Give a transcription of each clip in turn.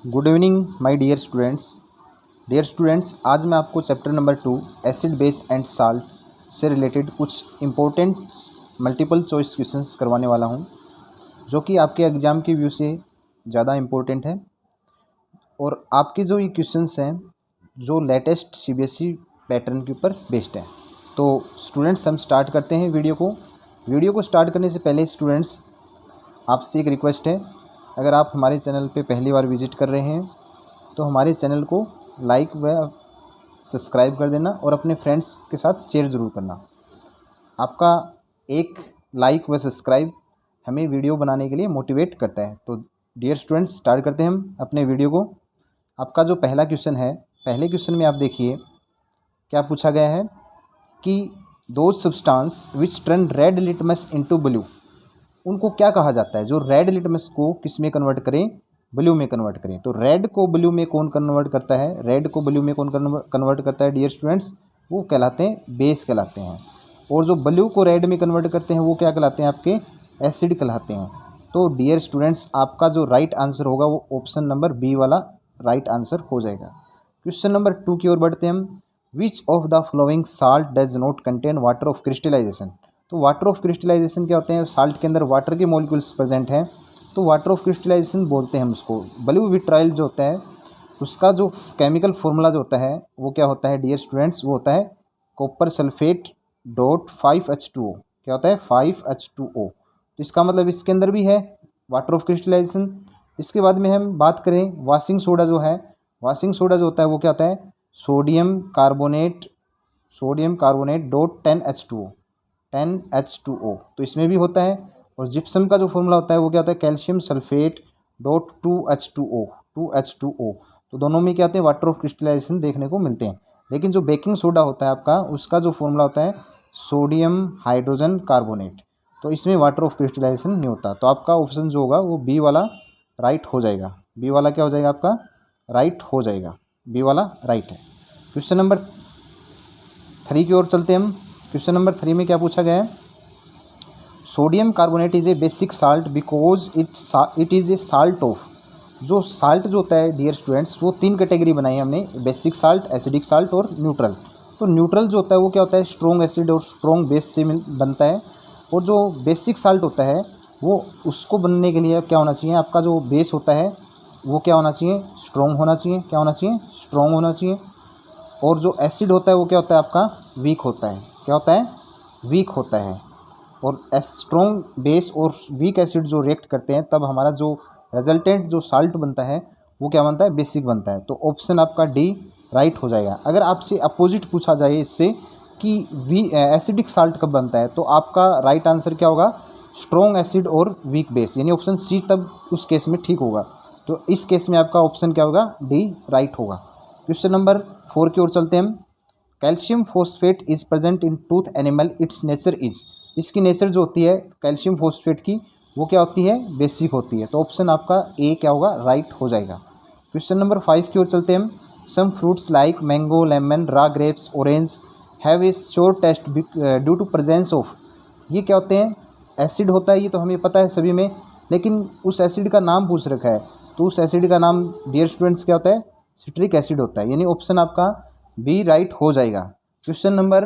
Good evening my dear students आज मैं आपको chapter number 2 acid base and salts से रिलेटेड कुछ इम्पोर्टेंट मल्टीपल चॉइस क्वेश्चंस करवाने वाला हूं, जो कि आपके एग्ज़ाम के व्यू से ज़्यादा इम्पोर्टेंट है। और आपके जो ये क्वेश्चंस हैं जो लेटेस्ट सीबीएसई पैटर्न के ऊपर बेस्ड है। तो स्टूडेंट्स हम स्टार्ट करते हैं वीडियो को स्टार्ट करने से पहले स्टूडेंट्स आपसे एक रिक्वेस्ट है, अगर आप हमारे चैनल पे पहली बार विज़िट कर रहे हैं तो हमारे चैनल को लाइक व सब्सक्राइब कर देना और अपने फ्रेंड्स के साथ शेयर ज़रूर करना। आपका एक लाइक व सब्सक्राइब हमें वीडियो बनाने के लिए मोटिवेट करता है। तो डियर स्टूडेंट्स स्टार्ट करते हैं हम अपने वीडियो को। आपका जो पहला क्वेश्चन है, पहले क्वेश्चन में आप देखिए क्या पूछा गया है कि those substance which turn red litmus into blue, उनको क्या कहा जाता है जो रेड लिटमस को किस में कन्वर्ट करें, ब्लू में कन्वर्ट करें। तो रेड को ब्लू में कौन कन्वर्ट करता है, रेड को ब्लू में कौन कन्वर्ट करता है डियर स्टूडेंट्स, वो कहलाते हैं बेस कहलाते हैं। और जो ब्लू को रेड में कन्वर्ट करते हैं वो क्या कहलाते हैं, आपके एसिड कहलाते हैं। तो डियर स्टूडेंट्स आपका जो राइट आंसर होगा वो ऑप्शन नंबर बी वाला राइट आंसर हो जाएगा। क्वेश्चन नंबर 2 की ओर बढ़ते हैं हम। Which of the following salt does not contain water of crystallisation. तो वाटर ऑफ क्रिस्टलाइजेशन क्या होते हैं, साल्ट के अंदर वाटर के मॉलिक्यूल्स प्रेजेंट हैं, तो वाटर ऑफ क्रिस्टलाइजेशन बोलते हैं हम उसको। ब्लू विट्राइल जो होता है उसका जो केमिकल फॉर्मूला जो होता है वो क्या होता है डियर स्टूडेंट्स, वो होता है कॉपर सल्फेट डॉट 5H2O। क्या होता है 5H2O। तो इसका मतलब इसके अंदर भी है वाटर ऑफ क्रिस्टलाइजेशन। इसके बाद में हम बात करें वाशिंग सोडा जो है, वाशिंग सोडा जो होता है वो क्या होता है सोडियम कार्बोनेट डॉट 10H2O, तो इसमें भी होता है। और जिप्सम का जो फॉर्मूला होता है वो क्या होता है कैल्शियम सल्फेट डॉट 2H2O। तो दोनों में क्या होते हैं वाटर ऑफ क्रिस्टलाइजेशन देखने को मिलते हैं। लेकिन जो बेकिंग सोडा होता है आपका, उसका जो फॉर्मूला होता है सोडियम हाइड्रोजन कार्बोनेट, तो इसमें वाटर ऑफ क्रिस्टलाइजेशन नहीं होता। तो आपका ऑप्शन जो होगा वो बी वाला राइट हो जाएगा। बी वाला क्या हो जाएगा, आपका राइट हो जाएगा, बी वाला राइट है। क्वेश्चन नंबर 3 की ओर चलते हैं हम। क्वेश्चन नंबर 3 में क्या पूछा गया है, sodium carbonate is a basic salt because it is a salt of. जो साल्ट जो होता है डियर स्टूडेंट्स वो 3 कैटेगरी बनाई है हमने, बेसिक साल्ट, एसिडिक साल्ट और न्यूट्रल। तो न्यूट्रल जो होता है वो क्या होता है स्ट्रॉन्ग एसिड और स्ट्रॉन्ग बेस से बनता है। और जो बेसिक साल्ट होता है वो उसको बनने के लिए क्या होना चाहिए, आपका जो बेस होता है वो क्या होना चाहिए स्ट्रॉन्ग होना चाहिए। क्या होना चाहिए स्ट्रॉन्ग होना चाहिए। और जो एसिड होता है वो क्या होता है आपका वीक होता है। क्या होता है वीक होता है। और स्ट्रॉन्ग बेस और वीक एसिड जो रिएक्ट करते हैं तब हमारा जो रिजल्टेंट जो साल्ट बनता है वो क्या बनता है बेसिक बनता है। तो ऑप्शन आपका डी राइट हो जाएगा। अगर आपसे अपोजिट पूछा जाए इससे कि एसिडिक साल्ट कब बनता है, तो आपका राइट आंसर क्या होगा स्ट्रॉन्ग एसिड और वीक बेस, यानी ऑप्शन सी तब उस केस में ठीक होगा। तो इस केस में आपका ऑप्शन क्या होगा डी राइट होगा। क्वेश्चन नंबर 4 की ओर चलते हैं हम। Calcium phosphate is present in tooth animal, it's nature is. इसकी नेचर जो होती है कैल्शियम फॉस्फेट की वो क्या होती है बेसिक होती है। तो ऑप्शन आपका ए क्या होगा राइट हो जाएगा। क्वेश्चन नंबर 5 की ओर चलते हैं हम। Some fruits like mango, lemon, raw grapes, orange have a sour taste due to presence of. ये क्या होते हैं एसिड होता है, ये तो हमें पता है सभी में, लेकिन उस एसिड का नाम पूछ रखा है। तो उस एसिड का नाम डियर स्टूडेंट्स क्या होता है सिट्रिक एसिड होता है, यानी ऑप्शन आपका बी राइट हो जाएगा। क्वेश्चन नंबर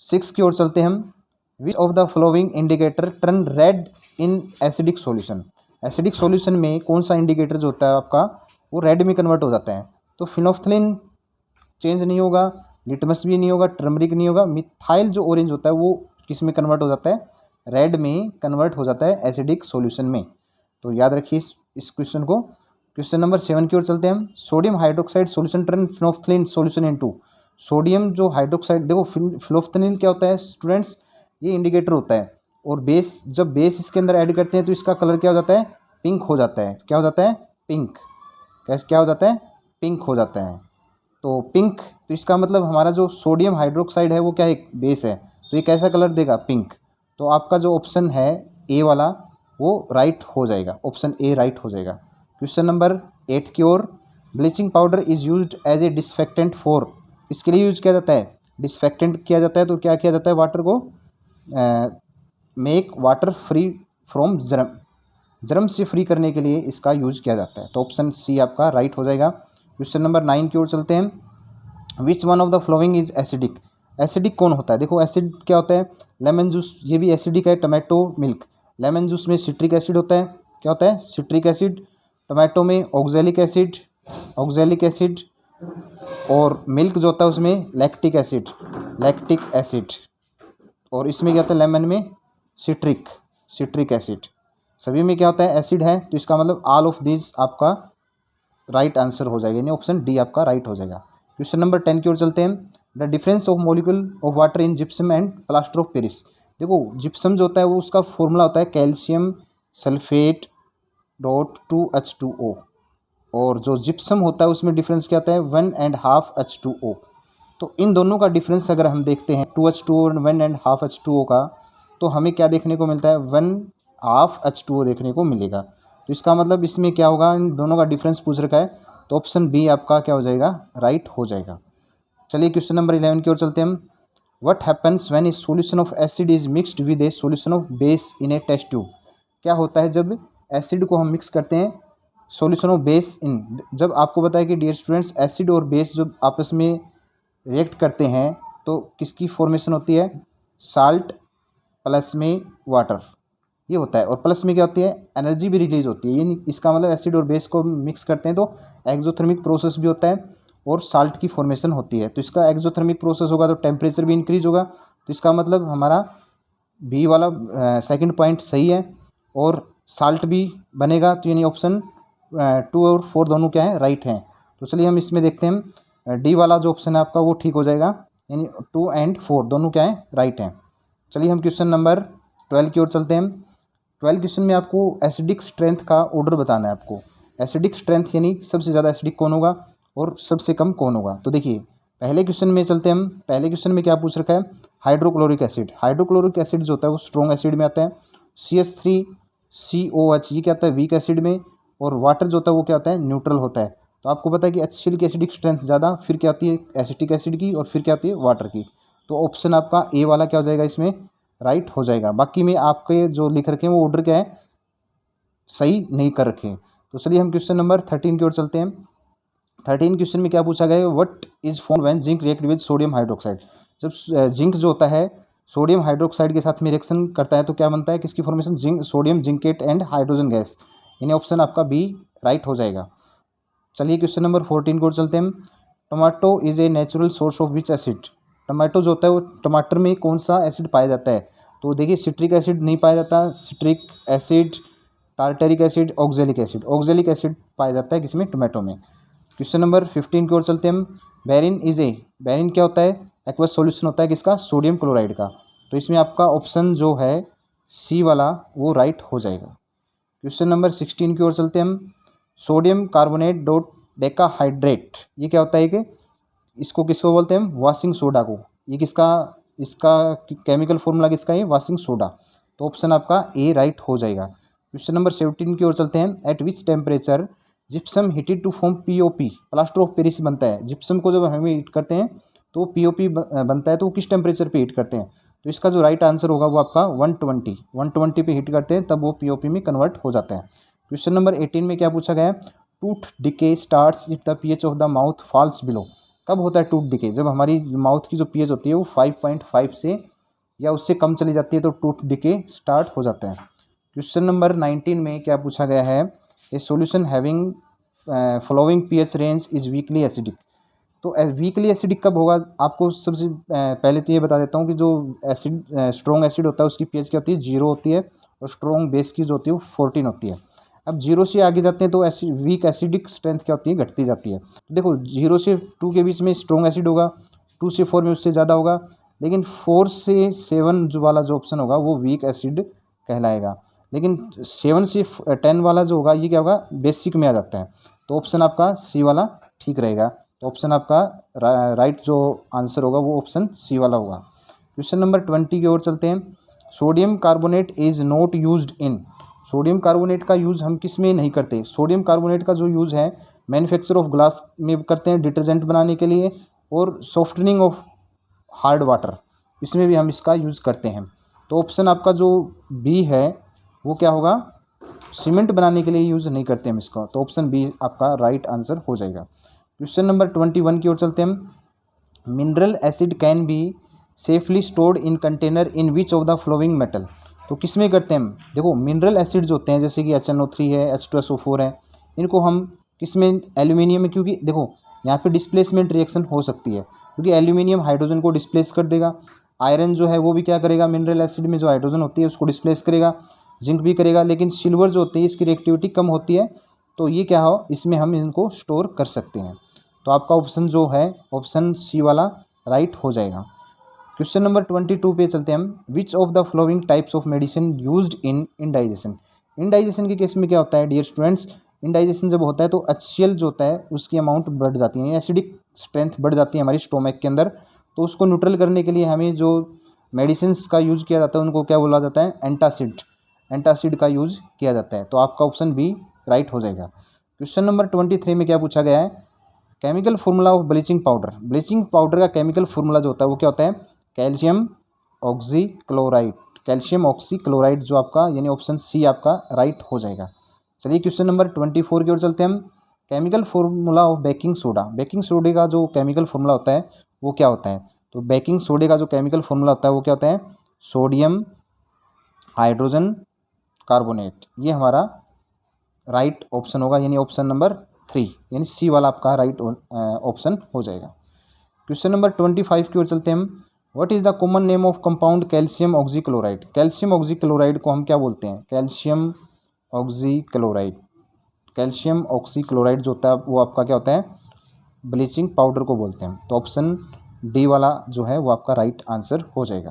6 की ओर चलते हैं हम। Which of the flowing indicator turn red in acidic solution. Acidic solution में कौन सा इंडिकेटर जो होता है आपका वो रेड में कन्वर्ट हो जाता है। तो फिनोफ्थलीन चेंज नहीं होगा, लिटमस भी नहीं होगा, टर्मरिक नहीं होगा, मिथाइल जो ऑरेंज होता है वो किस में कन्वर्ट हो जाता है रेड में कन्वर्ट हो जाता है एसिडिक सॉल्यूशन में। तो याद रखिए इस क्वेश्चन को। क्वेश्चन नंबर 7 की ओर चलते हैं हम। Sodium hydroxide solution turn phenolphthalein solution into. Sodium जो हाइड्रोक्साइड, देखो फिनोफ्थलीन क्या होता है स्टूडेंट्स, ये इंडिकेटर होता है। और बेस, जब बेस इसके अंदर ऐड करते हैं तो इसका कलर क्या हो जाता है पिंक हो जाता है। क्या हो जाता है पिंक, क्या हो जाता है पिंक हो जाता है। तो पिंक, तो इसका मतलब हमारा जो सोडियम हाइड्रोक्साइड है वो क्या एक बेस है, तो ये कैसा कलर देगा पिंक। तो आपका जो ऑप्शन है ए वाला वो राइट हो जाएगा, ऑप्शन ए राइट हो जाएगा। क्वेश्चन नंबर 8 की ओर। Bleaching powder is used as a disinfectant for. इसके लिए यूज़ किया जाता है डिसफेक्टेंट किया जाता है। तो क्या किया जाता है वाटर को make water free from germ, germ से फ्री करने के लिए इसका यूज किया जाता है। तो ऑप्शन सी आपका राइट हो जाएगा। क्वेश्चन नंबर 9 की ओर चलते हैं। Which one of the following is acidic. Acidic कौन होता है? देखो एसिड क्या होता है, लेमन जूस ये भी एसिडिक है, टमाटो मिल्क। लेमन जूस में सिट्रिक एसिड होता है, क्या होता है? Citric acid. टमाटो में ऑक्जेलिक एसिड, और मिल्क जो होता है उसमें लैक्टिक एसिड। और इसमें क्या होता है? लेमन में सिट्रिक एसिड। सभी में क्या होता है? एसिड है। तो इसका मतलब ऑल ऑफ दिस आपका राइट आंसर हो जाएगा, यानी ऑप्शन डी आपका राइट हो जाएगा। क्वेश्चन नंबर 10 की ओर चलते हैं। The difference of molecule of water in gypsum and plaster of Paris. देखो जिप्सम जो होता है वो उसका फॉर्मूला होता है कैल्शियम सल्फेट डॉट 2H2O, और जो जिप्सम होता है उसमें डिफरेंस क्या आता है? 1.5 H2O। तो इन दोनों का डिफरेंस अगर हम देखते हैं 2H2O और 1.5 H2O का, तो हमें क्या देखने को मिलता है? 1/2 H2O देखने को मिलेगा। तो इसका मतलब इसमें क्या होगा? इन दोनों का डिफरेंस पूछ रखा है, तो ऑप्शन बी आपका क्या हो जाएगा? राइट हो जाएगा। चलिए क्वेश्चन नंबर 11 की ओर चलते हैं हम। What happens when a solution of acid is mixed with a solution of base in a test tube. क्या होता है जब एसिड को हम मिक्स करते हैं सॉल्यूशन ऑफ बेस इन, जब आपको बताया कि डियर स्टूडेंट्स एसिड और बेस जब आपस में रिएक्ट करते हैं तो किसकी फॉर्मेशन होती है? साल्ट प्लस में वाटर, ये होता है। और प्लस में क्या होती है? एनर्जी भी रिलीज होती है। ये इसका मतलब एसिड और बेस को मिक्स करते हैं तो एक्सोथर्मिक प्रोसेस भी होता है और साल्ट की फॉर्मेशन होती है। तो इसका एक्सोथर्मिक प्रोसेस होगा तो टेम्परेचर भी इंक्रीज होगा। तो इसका मतलब हमारा बी वाला सेकंड पॉइंट सही है, और साल्ट भी बनेगा। तो यानी ऑप्शन 2 और 4 दोनों क्या है? राइट हैं। तो चलिए हम इसमें देखते हैं डी वाला जो ऑप्शन है आपका वो ठीक हो जाएगा, यानी 2 और 4 दोनों क्या है? राइट हैं। चलिए हम क्वेश्चन नंबर 12 की ओर चलते हैं। 12 क्वेश्चन में आपको एसिडिक स्ट्रेंथ का ऑर्डर बताना है आपको। एसिडिक स्ट्रेंथ यानी सबसे ज़्यादा एसिडिक कौन होगा और सबसे कम कौन होगा। तो देखिए पहले क्वेश्चन में चलते हैं हम। पहले क्वेश्चन में क्या पूछ रखा है? Hydrochloric acid. हाइड्रोक्लोरिक एसिड जो होता है वो स्ट्रॉन्ग एसिड में आता है। CH3COH ये क्या आता है? वीक एसिड में। और वाटर जो होता है वो क्या होता है? न्यूट्रल होता है। तो आपको पता है कि HCl की एसिडिक स्ट्रेंथ ज़्यादा, फिर क्या आती है? एसिटिक एसिड की, और फिर क्या आती है? वाटर की। तो ऑप्शन आपका ए वाला क्या हो जाएगा? इसमें राइट हो जाएगा। बाकी में आपके जो लिख रखे हैं वो ऑर्डर क्या है? सही नहीं कर रखे। तो चलिए हम क्वेश्चन नंबर 13 की ओर चलते हैं। 13 क्वेश्चन में क्या पूछा गया है? What is form when zinc react with sodium hydroxide. जब जिंक जो होता है सोडियम हाइड्रोक्साइड के साथ में रिएक्शन करता है तो क्या बनता है? किसकी formation? Zinc, sodium zincate and hydrogen gas, यानी ऑप्शन आपका बी राइट हो जाएगा। चलिए क्वेश्चन नंबर 14 की ओर चलते हैं। Tomato is a natural source of which acid. Tomato जो होता है वो टमाटर में कौन सा एसिड पाया जाता है? तो देखिए सिट्रिक एसिड नहीं पाया जाता, citric acid, tartaric acid, oxalic acid पाया जाता है किसमें? टोमेटो में। क्वेश्चन नंबर 15 की ओर चलते हैं हम। बैरिन क्या होता है? एक्वस सॉल्यूशन होता है किसका? सोडियम क्लोराइड का। तो इसमें आपका ऑप्शन जो है सी वाला वो राइट हो जाएगा। क्वेश्चन नंबर 16 की ओर चलते हैं हम। सोडियम कार्बोनेट डॉट डेकाहाइड्रेट ये क्या होता है? कि इसको किसको बोलते हैं हम? वॉशिंग सोडा को। ये इसका केमिकल फॉर्मूला किसका है? Washing soda. तो ऑप्शन आपका ए राइट हो जाएगा। क्वेश्चन नंबर 17 की ओर चलते हैं। At which temperature gypsum heated to form POP plaster of Paris बनता है। जिप्सम को जब हम हीट करते हैं तो POP बनता है, तो वो किस टेम्परेचर पे हीट करते हैं? तो इसका जो राइट आंसर होगा वो आपका 120 पे हीट करते हैं तब वो POP में कन्वर्ट हो जाता है। क्वेश्चन नंबर 18 में क्या पूछा गया है? Tooth decay starts if the pH of the mouth falls below. कब होता है टूथ डिके? जब हमारी माउथ की जो pH होती है वो 5.5 से या उससे कम चली जाती है तो टूथ डिके स्टार्ट हो जाता है। क्वेश्चन नंबर 19 में क्या पूछा गया है? A solution having following pH range is weakly acidic. तो वीकली एसिडिक कब होगा? आपको सबसे पहले तो ये बता देता हूँ कि जो एसिड स्ट्रॉन्ग एसिड होता है उसकी pH क्या होती है? 0 होती है, और स्ट्रॉन्ग बेस की जो होती है वो 14 होती है। अब 0 से आगे जाते हैं तो वीक एसिडिक स्ट्रेंथ क्या होती है? घटती जाती है। तो देखो 0 से 2 के बीच में स्ट्रॉन्ग एसिड होगा, 2 से 4 में उससे ज़्यादा होगा, लेकिन 4 से 7 जो वाला जो ऑप्शन होगा वो वीक एसिड कहलाएगा। लेकिन 7 से 10 वाला जो होगा ये क्या होगा? बेसिक में आ जाता है। तो ऑप्शन आपका सी वाला ठीक रहेगा। तो ऑप्शन आपका राइट जो आंसर होगा वो ऑप्शन सी वाला होगा। क्वेश्चन नंबर 20 की ओर चलते हैं। Sodium carbonate is not used in. Sodium carbonate का यूज़ हम किस में नहीं करते? सोडियम कार्बोनेट का जो यूज़ है मैन्युफैक्चर ऑफ ग्लास में करते हैं, डिटर्जेंट बनाने के लिए, और सॉफ्टनिंग ऑफ हार्ड वाटर इसमें भी हम इसका यूज़ करते हैं। तो ऑप्शन आपका जो बी है वो क्या होगा? सीमेंट बनाने के लिए यूज़ नहीं करते हम इसका, तो ऑप्शन बी आपका राइट आंसर हो जाएगा। क्वेश्चन नंबर 21 की ओर चलते हैं हम। Mineral acid can be safely stored in container in which of the flowing metal. तो किस में करते हैं हम, देखो मिनरल एसिड जो होते हैं जैसे कि HNO3 है, H2SO4 है, इनको हम किस में, एल्यूमिनियम में, क्योंकि देखो यहाँ पे डिस्प्लेसमेंट रिएक्शन हो सकती है, क्योंकि एल्यूमिनियम हाइड्रोजन को डिस्प्लेस कर देगा, आयरन जो है वो भी क्या करेगा, मिनरल एसिड में जो हाइड्रोजन होती है उसको डिस्प्लेस करेगा, जिंक भी करेगा, लेकिन सिल्वर जो होती है इसकी रिएक्टिविटी कम होती है, तो ये क्या हो, इसमें हम इनको स्टोर कर सकते हैं। तो आपका ऑप्शन जो है ऑप्शन सी वाला राइट हो जाएगा। क्वेश्चन नंबर 22 पे चलते हैं हम। Which of the flowing types of medicine used in indigestion. Indigestion के केस में क्या होता है डियर स्टूडेंट्स, इंडाइजेशन जब होता है तो HCl जो होता है उसकी अमाउंट बढ़ जाती है, एसिडिक स्ट्रेंथ बढ़ जाती है हमारी स्टोमक के अंदर, तो उसको न्यूट्रल करने के लिए हमें जो मेडिसिन का यूज़ किया जाता है उनको क्या बोला जाता है, एंटासिड, एंटासिड का यूज़ किया जाता है। तो आपका ऑप्शन बी राइट हो जाएगा। क्वेश्चन नंबर 23 में क्या पूछा गया है, chemical formula of bleaching powder. Bleaching powder का केमिकल फार्मूला जो होता है वो क्या होता है, कैल्शियम ऑक्सीक्लोराइड, कैल्शियम ऑक्सीक्लोराइड जो आपका यानी ऑप्शन सी आपका राइट हो जाएगा। चलिए क्वेश्चन नंबर 24 की ओर चलते हैं हम। Chemical formula of baking soda. Baking सोडे का जो केमिकल फार्मूला होता है वो क्या होता है, तो बेकिंग सोडे का जो केमिकल फार्मूला होता है वो क्या होता है, सोडियम हाइड्रोजन कार्बोनेट। ये हमारा राइट ऑप्शन होगा, यानी ऑप्शन नंबर 3 यानी सी वाला आपका राइट ऑप्शन हो जाएगा। क्वेश्चन नंबर 25 की ओर चलते हैं हम। What is the common name of compound calcium oxychloride. Calcium oxychloride को हम क्या बोलते हैं, कैल्शियम ऑक्सीक्लोराइड। कैल्शियम ऑक्सीक्लोराइड जो होता है वो आपका क्या होता है, ब्लीचिंग पाउडर को बोलते हैं। तो ऑप्शन डी वाला जो है वो आपका राइट आंसर हो जाएगा।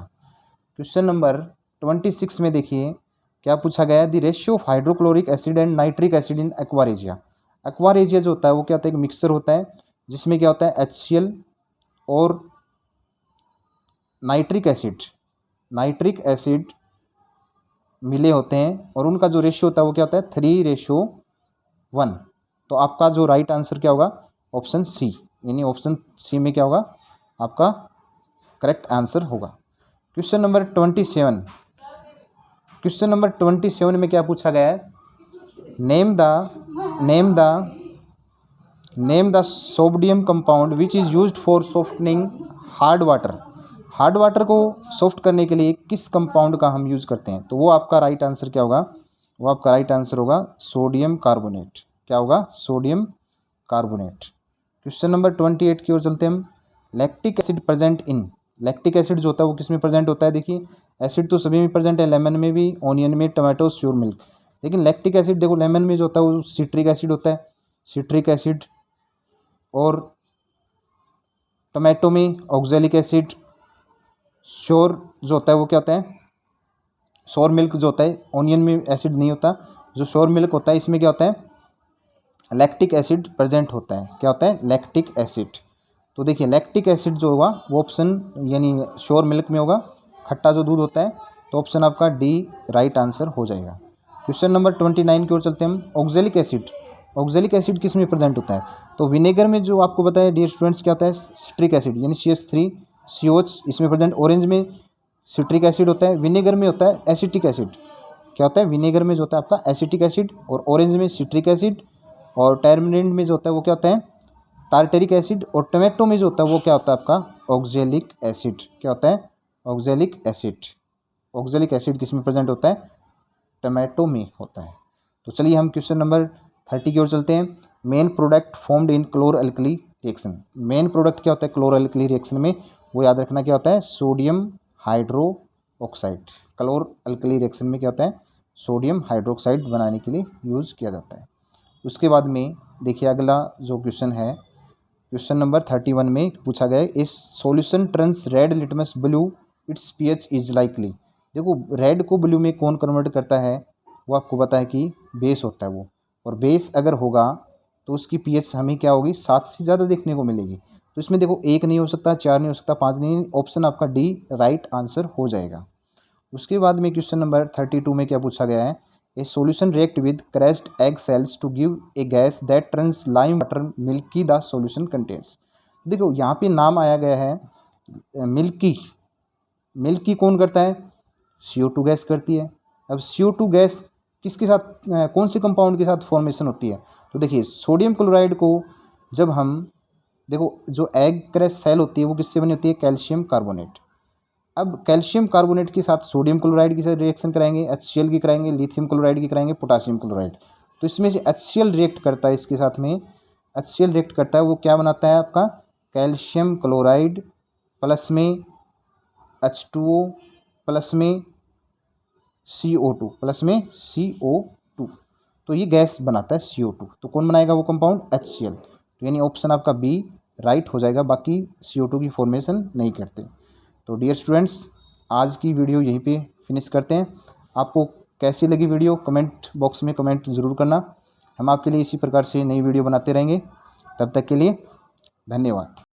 क्वेश्चन नंबर 26 में देखिए क्या पूछा गया है, the ratio of hydrochloric acid and nitric acid in aqua regia. Aqua regia जो होता है वो क्या होता है, एक मिक्सचर होता है जिसमें क्या होता है HCl और नाइट्रिक एसिड मिले होते हैं, और उनका जो रेशियो होता है वो क्या होता है 3:1। तो आपका जो राइट आंसर क्या होगा, ऑप्शन सी, यानी ऑप्शन सी में क्या होगा आपका करेक्ट आंसर होगा। Question number 27। क्वेश्चन नंबर 27 में क्या पूछा गया है, name the sodium compound which is used for softening hard water. Hard water को सॉफ्ट करने के लिए किस कंपाउंड का हम यूज़ करते हैं, तो वो आपका राइट आंसर क्या होगा, वो आपका राइट आंसर होगा सोडियम कार्बोनेट। क्या होगा, सोडियम कार्बोनेट। क्वेश्चन नंबर 28 की ओर चलते हैं हम। Lactic acid present in. Lactic acid जो होता है वो किस में प्रेजेंट होता है, देखिए एसिड तो सभी में प्रेजेंट है, लेमन में भी, ऑनियन में, टमाटो, श्योर मिल्क, लेकिन लैक्टिक एसिड देखो लेमन में जो होता है वो सिट्रिक एसिड होता है, सिट्रिक एसिड, और टमाटो में ऑक्जेलिक एसिड, श्योर जो होता है वो क्या होता है, श्योर मिल्क जो होता है, ऑनियन में एसिड नहीं होता, जो श्योर मिल्क होता है इसमें क्या होता है लैक्टिक एसिड प्रेजेंट होता है। क्या होता है, लैक्टिक एसिड। तो देखिए लैक्टिक एसिड जो होगा वो ऑप्शन यानी श्योर मिल्क में होगा, खट्टा जो दूध होता है, तो ऑप्शन आपका डी राइट आंसर हो जाएगा। क्वेश्चन नंबर 29 की ओर चलते हैं हम। Oxalic acid. ऑक्जेलिक एसिड किस में प्रेजेंट होता है, तो विनेगर में जो आपको बताया डियर स्टूडेंट्स क्या होता है, सिट्रिक एसिड यानी CH3COH इसमें प्रेजेंट, ऑरेंज में सिट्रिक एसिड होता है, विनेगर में होता है एसिटिक एसिड। क्या होता है, विनेगर में जो होता है आपका एसिटिक एसिड, और ऑरेंज में सिट्रिक एसिड, और टैरमिनेंट में जो होता है वो क्या होता है टार्टेरिक एसिड, और टोमेटो में जो होता है वो क्या होता है आपका ऑक्जेलिक एसिड। क्या होता है, ऑक्जेलिक एसिड। ऑक्जेलिक एसिड किस में प्रेजेंट होता है, टोमेटो में होता है। तो चलिए हम क्वेश्चन नंबर 30 की ओर चलते हैं। Main product formed in क्लोर alkali reaction. Main product क्या होता है क्लोर अल्कली रिएक्शन में, वो याद रखना क्या होता है, sodium hydro oxide. क्लोर alkali reaction में क्या होता है, सोडियम हाइड्रोक्साइड बनाने के लिए यूज़ किया जाता है। उसके बाद में देखिए अगला जो क्वेश्चन है, क्वेश्चन नंबर 31 में पूछा गया है, इस solution turns red litmus blue it's pH is likely. देखो रेड को ब्लू में कौन कन्वर्ट करता है, वो आपको पता है कि बेस होता है वो, और बेस अगर होगा तो उसकी pH हमें क्या होगी 7 से ज़्यादा देखने को मिलेगी। तो इसमें देखो 1 नहीं हो सकता, 4 नहीं हो सकता, 5 नहीं, ऑप्शन आपका डी राइट आंसर हो जाएगा। उसके बाद में क्वेश्चन नंबर 32 में क्या पूछा गया है, a solution react with crushed egg shells to give a gas that turns lime water milky the solution contents. देखो यहाँ पे नाम आया गया है मिल्की। मिल्की कौन करता है, CO2 गैस करती है। अब CO2 गैस किसके साथ कौन सी कंपाउंड के साथ फॉर्मेशन होती है? तो देखिए सोडियम क्लोराइड को जब हम देखो जो एग क्रैश सेल होती है वो किससे बनी होती है? Calcium carbonate. अब कैल्शियम कार्बोनेट के साथ सोडियम क्लोराइड के साथ रिएक्शन कराएंगे, HCl की कराएंगे, लिथियम क्लोराइड की कराएंगे, पोटासियम क्लोराइड। तो इसमें से HCl रिएक्ट करता है इसके साथ में, HCl रिएक्ट करता है, वो क्या बनाता है आपका? कैल्शियम क्लोराइड प्लस में H2O प्लस में CO2 प्लस में CO2, तो ये गैस बनाता है CO2। तो कौन बनाएगा वो कंपाउंड? HCl। तो यानी ऑप्शन आपका बी राइट हो जाएगा, बाकी CO2 की फॉर्मेशन नहीं करते। तो डियर स्टूडेंट्स, आज की वीडियो यहीं पे फिनिश करते हैं। आपको कैसी लगी वीडियो कमेंट बॉक्स में कमेंट ज़रूर करना। हम आपके लिए इसी प्रकार से नई वीडियो बनाते रहेंगे। तब तक के लिए धन्यवाद।